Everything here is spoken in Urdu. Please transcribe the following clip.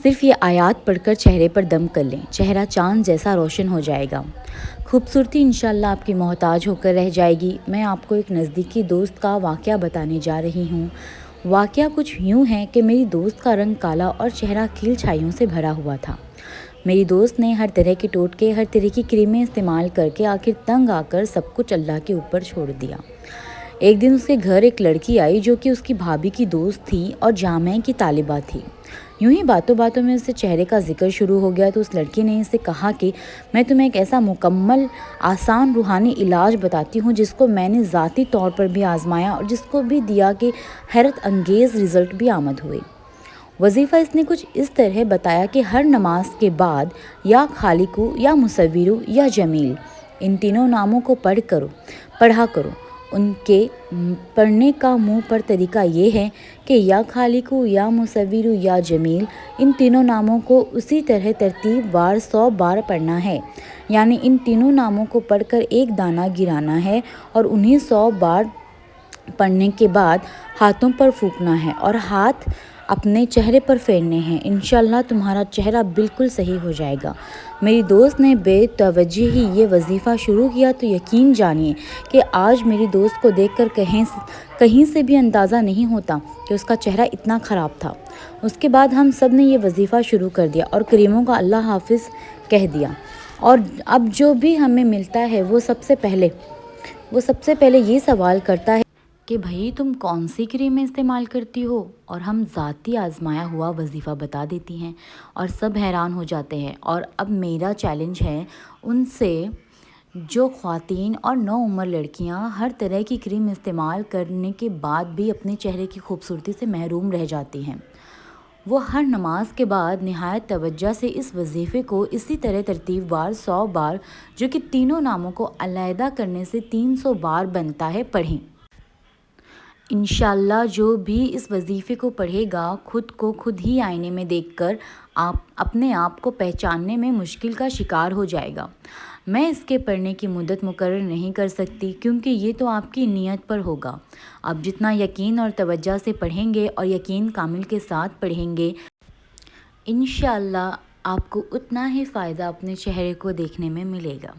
صرف یہ آیات پڑھ کر چہرے پر دم کر لیں، چہرہ چاند جیسا روشن ہو جائے گا، خوبصورتی انشاءاللہ آپ کی محتاج ہو کر رہ جائے گی۔ میں آپ کو ایک نزدیکی دوست کا واقعہ بتانے جا رہی ہوں۔ واقعہ کچھ یوں ہے کہ میری دوست کا رنگ کالا اور چہرہ کھیل چھائیوں سے بھرا ہوا تھا۔ میری دوست نے ہر طرح کے ٹوٹکے، ہر طرح کی کریمیں استعمال کر کے آخر تنگ آ کر سب کچھ اللہ کے اوپر چھوڑ دیا۔ ایک دن اس کے گھر ایک لڑکی آئی جو کہ اس کی بھابھی کی دوست تھی اور جامعہ کی طالبہ تھی۔ یوں ہی باتوں باتوں میں اسے چہرے کا ذکر شروع ہو گیا تو اس لڑکی نے اسے کہا کہ میں تمہیں ایک ایسا مکمل آسان روحانی علاج بتاتی ہوں جس کو میں نے ذاتی طور پر بھی آزمایا اور جس کو بھی دیا کہ حیرت انگیز رزلٹ بھی آمد ہوئے۔ وظیفہ اس نے کچھ اس طرح بتایا کہ ہر نماز کے بعد یا خالقو یا مصورو یا جمیل ان تینوں ناموں کو پڑھا کرو۔ ان کے پڑھنے کا منہ پر طریقہ یہ ہے کہ یا خالقو یا مصورو یا جمیل ان تینوں ناموں کو اسی طرح ترتیب وار 100 بار پڑھنا ہے، یعنی ان تینوں ناموں کو پڑھ کر ایک دانہ گرانا ہے اور انہیں 100 بار پڑھنے کے بعد ہاتھوں پر پھونکنا ہے اور ہاتھ اپنے چہرے پر پھیرنے ہیں۔ انشاءاللہ تمہارا چہرہ بالکل صحیح ہو جائے گا۔ میری دوست نے بے توجہی یہ وظیفہ شروع کیا تو یقین جانیے کہ آج میری دوست کو دیکھ کر کہیں سے بھی اندازہ نہیں ہوتا کہ اس کا چہرہ اتنا خراب تھا۔ اس کے بعد ہم سب نے یہ وظیفہ شروع کر دیا اور کریموں کا اللہ حافظ کہہ دیا، اور اب جو بھی ہمیں ملتا ہے وہ سب سے پہلے یہ سوال کرتا ہے کہ بھائی تم کون سی کریمیں استعمال کرتی ہو، اور ہم ذاتی آزمایا ہوا وظیفہ بتا دیتی ہیں اور سب حیران ہو جاتے ہیں۔ اور اب میرا چیلنج ہے ان سے جو خواتین اور نوعمر لڑکیاں ہر طرح کی کریم استعمال کرنے کے بعد بھی اپنے چہرے کی خوبصورتی سے محروم رہ جاتی ہیں، وہ ہر نماز کے بعد نہایت توجہ سے اس وظیفے کو اسی طرح ترتیب وار 100 بار، جو کہ تینوں ناموں کو علیحدہ کرنے سے 300 بار بنتا ہے، پڑھیں۔ انشاءاللہ جو بھی اس وظیفے کو پڑھے گا خود کو خود ہی آئینے میں دیکھ کر اپنے آپ کو پہچاننے میں مشکل کا شکار ہو جائے گا۔ میں اس کے پڑھنے کی مدت مقرر نہیں کر سکتی کیونکہ یہ تو آپ کی نیت پر ہوگا۔ آپ جتنا یقین اور توجہ سے پڑھیں گے اور یقین کامل کے ساتھ پڑھیں گے، انشاءاللہ آپ کو اتنا ہی فائدہ اپنے چہرے کو دیکھنے میں ملے گا۔